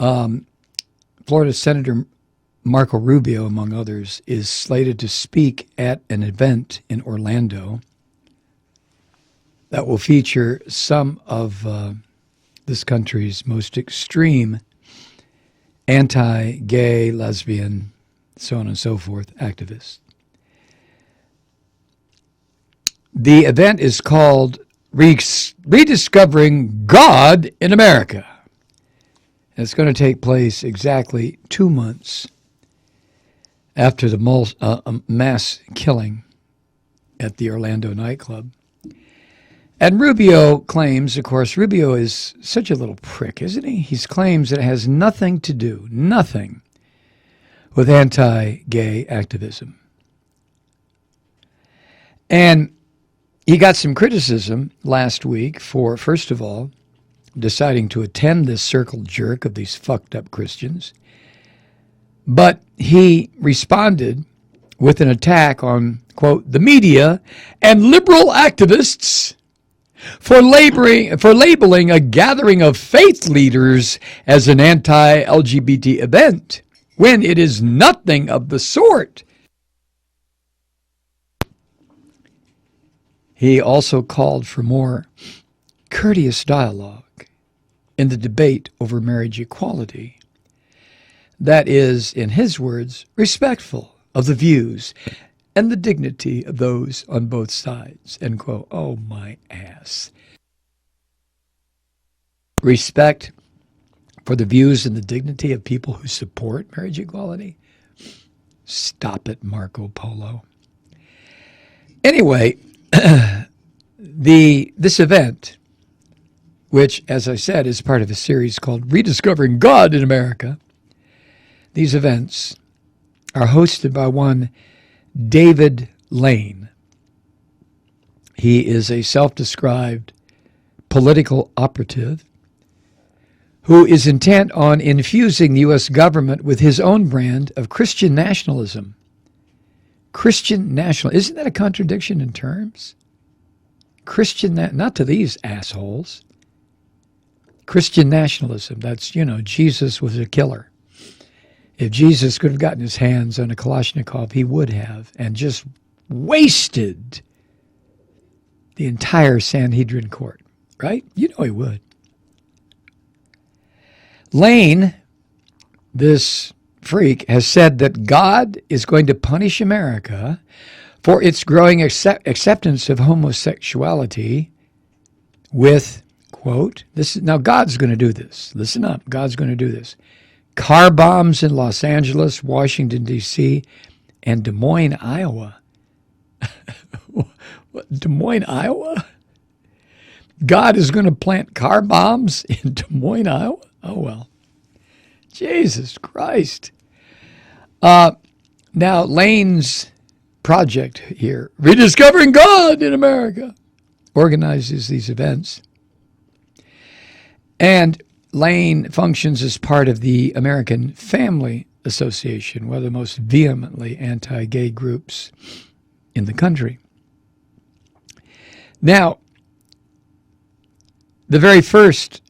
Florida Senator Marco Rubio, among others, is slated to speak at an event in Orlando that will feature some of this country's most extreme anti-gay, lesbian, so on and so forth, activists. The event is called Rediscovering God in America. It's going to take place exactly 2 months after the mass killing at the Orlando nightclub. And Rubio claims, of course, Rubio is such a little prick, isn't he? He claims it has nothing to do, nothing, with anti-gay activism. And he got some criticism last week for, first of all, deciding to attend this circle jerk of these fucked up Christians. But he responded with an attack on, quote, the media and liberal activists for labeling a gathering of faith leaders as an anti-LGBT event when it is nothing of the sort. He also called for more courteous dialogue in the debate over marriage equality that is, in his words, respectful of the views and the dignity of those on both sides, end quote. Oh, my ass. Respect for the views and the dignity of people who support marriage equality? Stop it, Marco Polo. Anyway, this event, which, as I said, is part of a series called Rediscovering God in America, these events are hosted by one David Lane. He is a self-described political operative who is intent on infusing the U.S. government with his own brand of Christian nationalism. Christian national. Isn't that a contradiction in terms? Christian, not to these assholes. Christian nationalism. That's, Jesus was a killer. If Jesus could have gotten his hands on a Kalashnikov, he would have, and just wasted the entire Sanhedrin court, right? He would. Lane, this freak, has said that God is going to punish America for its growing acceptance of homosexuality with, quote, now God's going to do this. Listen up. God's going to do this. Car bombs in Los Angeles, Washington, D.C., and Des Moines, Iowa. Des Moines, Iowa? God is going to plant car bombs in Des Moines, Iowa? Oh, well. Jesus Christ. Now, Lane's project here, Rediscovering God in America, organizes these events. And Lane functions as part of the American Family Association, one of the most vehemently anti-gay groups in the country. Now, the very first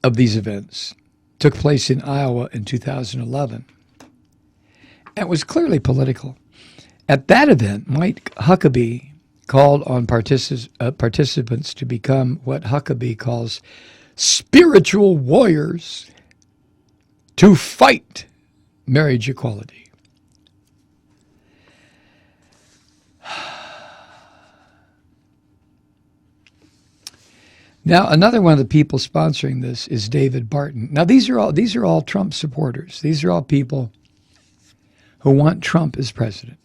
of these events took place in Iowa in 2011 and was clearly political. At that event, Mike Huckabee called on participants to become what Huckabee calls spiritual warriors to fight marriage equality. Now, another one of the people sponsoring this is David Barton. Now, these are all Trump supporters. These are all people who want Trump as president.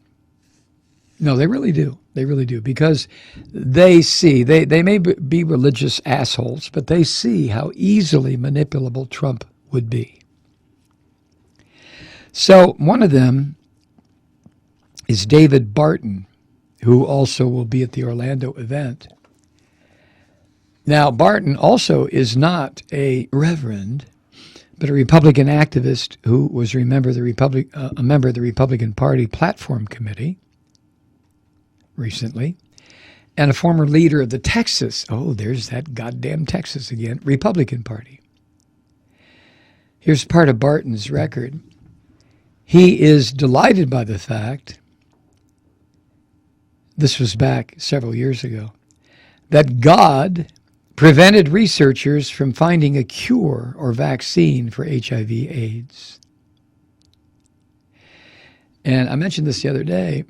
No, they really do. They really do, because they see, they may be religious assholes, but they see how easily manipulable Trump would be. So one of them is David Barton, who also will be at the Orlando event. Now, Barton also is not a reverend, but a Republican activist who was a member of the Republican Party Platform Committee recently, and a former leader of the Texas, there's that goddamn Texas again, Republican Party. Here's part of Barton's record. He is delighted by the fact, this was back several years ago, that God prevented researchers from finding a cure or vaccine for HIV/AIDS. And I mentioned this the other day.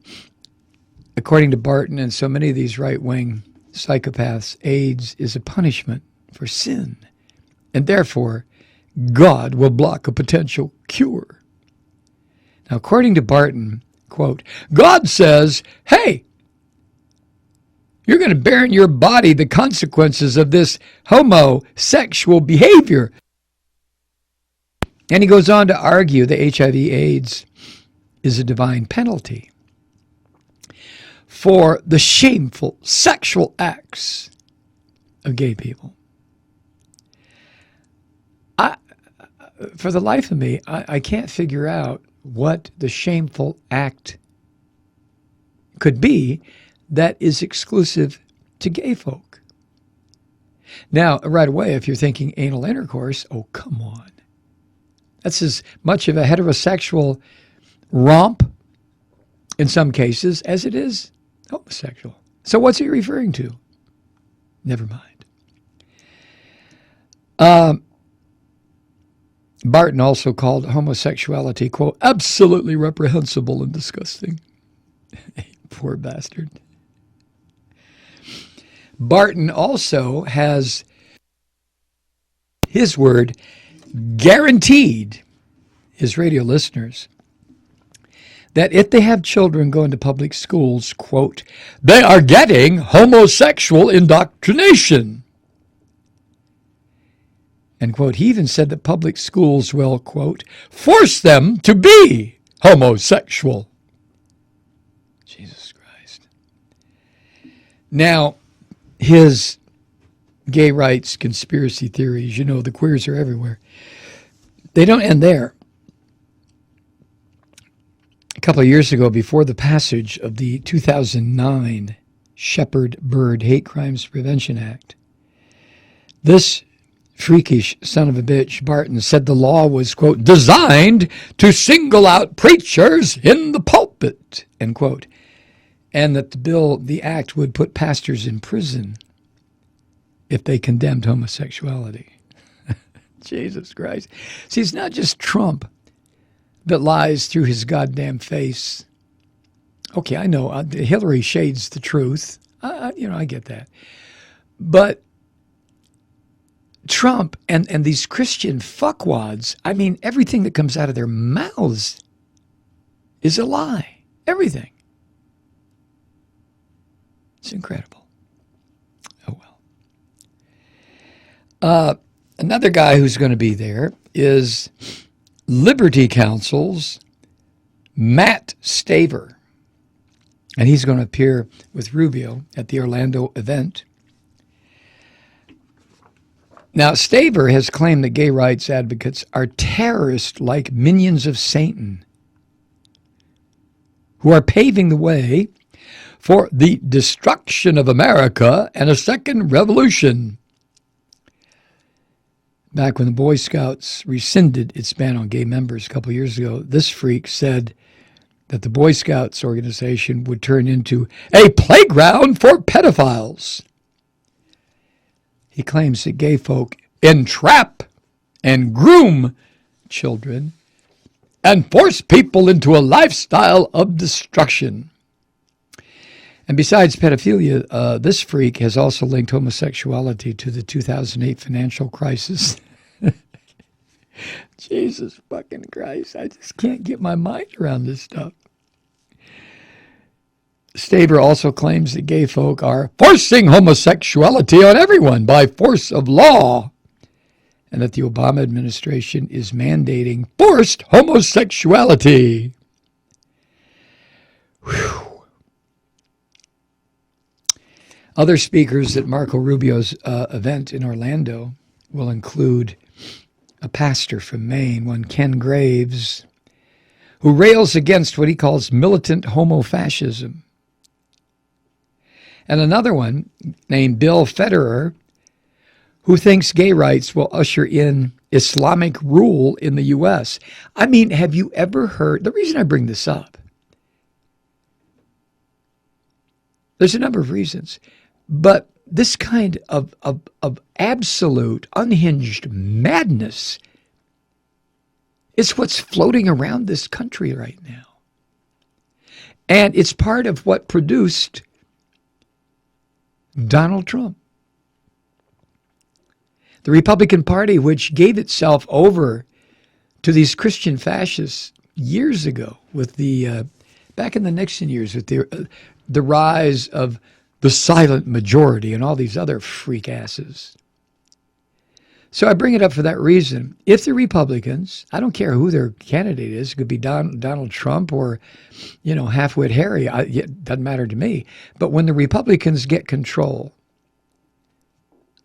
According to Barton and so many of these right-wing psychopaths, AIDS is a punishment for sin, and therefore God will block a potential cure. Now, according to Barton, quote, God says, hey, you're going to bear in your body the consequences of this homosexual behavior. And he goes on to argue that HIV/AIDS is a divine penalty for the shameful sexual acts of gay people. For the life of me, I can't figure out what the shameful act could be that is exclusive to gay folk. Now, right away, if you're thinking anal intercourse, oh, come on. That's as much of a heterosexual romp in some cases as it is homosexual. So what's he referring to? Never mind. Barton also called homosexuality, quote, absolutely reprehensible and disgusting. Poor bastard. Barton also has his word guaranteed his radio listeners that if they have children going to public schools, quote, they are getting homosexual indoctrination. And, quote, he even said that public schools will, quote, force them to be homosexual. Jesus Christ. Now, his gay rights conspiracy theories, you know, the queers are everywhere. They don't end there. A couple of years ago, before the passage of the 2009 Shepherd-Bird Hate Crimes Prevention Act, this freakish son of a bitch, Barton, said the law was, quote, designed to single out preachers in the pulpit, end quote, and that the act would put pastors in prison if they condemned homosexuality. Jesus Christ. See, it's not just Trump that lies through his goddamn face. Okay, I know Hillary shades the truth. I get that. But Trump and these Christian fuckwads, I mean, everything that comes out of their mouths is a lie. Everything. It's incredible. Oh, well. Another guy who's going to be there is Liberty Counsel's Matt Staver. And he's going to appear with Rubio at the Orlando event. Now, Staver has claimed that gay rights advocates are terrorists like minions of Satan who are paving the way for the destruction of America and a second revolution. Back when the Boy Scouts rescinded its ban on gay members a couple of years ago, this freak said that the Boy Scouts organization would turn into a playground for pedophiles. He claims that gay folk entrap and groom children and force people into a lifestyle of destruction. And besides pedophilia, this freak has also linked homosexuality to the 2008 financial crisis. Jesus fucking Christ. I just can't get my mind around this stuff. Staver also claims that gay folk are forcing homosexuality on everyone by force of law, and that the Obama administration is mandating forced homosexuality. Whew. Other speakers at Marco Rubio's event in Orlando will include a pastor from Maine, one Ken Graves, who rails against what he calls militant homo-fascism. And another one named Bill Federer, who thinks gay rights will usher in Islamic rule in the U.S. I mean, have you ever heard, the reason I bring this up, there's a number of reasons, but this kind of absolute unhinged madness is what's floating around this country right now. And it's part of what produced Donald Trump. The Republican Party, which gave itself over to these Christian fascists years ago, with the back in the Nixon years, with the rise of the silent majority and all these other freak asses. So I bring it up for that reason. If the Republicans, I don't care who their candidate is, it could be Donald Trump or, half-wit Harry, it doesn't matter to me. But when the Republicans get control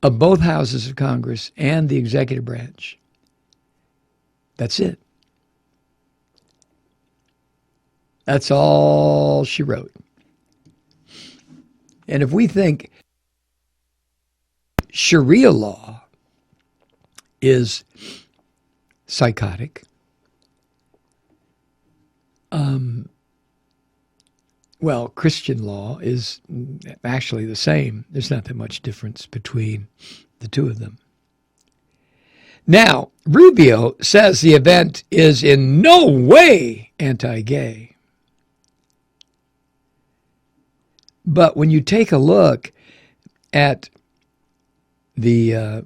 of both houses of Congress and the executive branch, that's it. That's all she wrote. And if we think Sharia law is psychotic, well, Christian law is actually the same. There's not that much difference between the two of them. Now, Rubio says the event is in no way anti-gay. But when you take a look at the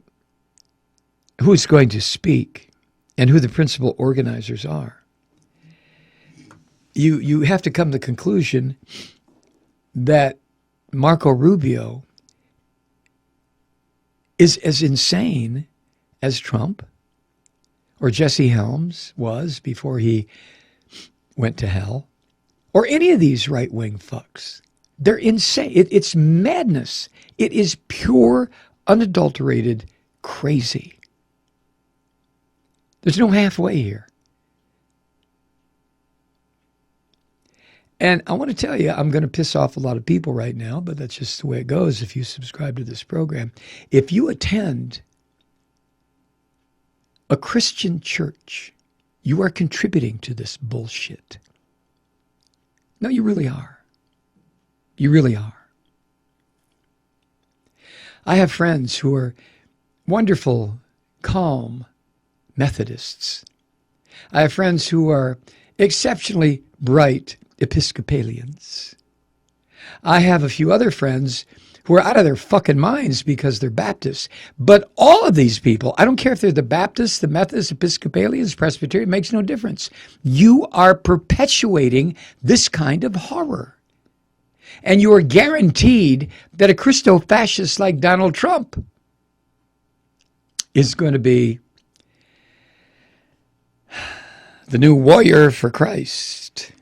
who's going to speak and who the principal organizers are, you have to come to the conclusion that Marco Rubio is as insane as Trump or Jesse Helms was before he went to hell, or any of these right-wing fucks. They're insane. It's madness. It is pure, unadulterated crazy. There's no halfway here. And I want to tell you, I'm going to piss off a lot of people right now, but that's just the way it goes if you subscribe to this program. If you attend a Christian church, you are contributing to this bullshit. No, you really are. You really are. I have friends who are wonderful, calm Methodists. I have friends who are exceptionally bright Episcopalians. I have a few other friends who are out of their fucking minds because they're Baptists. But all of these people, I don't care if they're the Baptists, the Methodists, Episcopalians, Presbyterian, it makes no difference. You are perpetuating this kind of horror. And you are guaranteed that a Christo-fascist like Donald Trump is going to be the new warrior for Christ.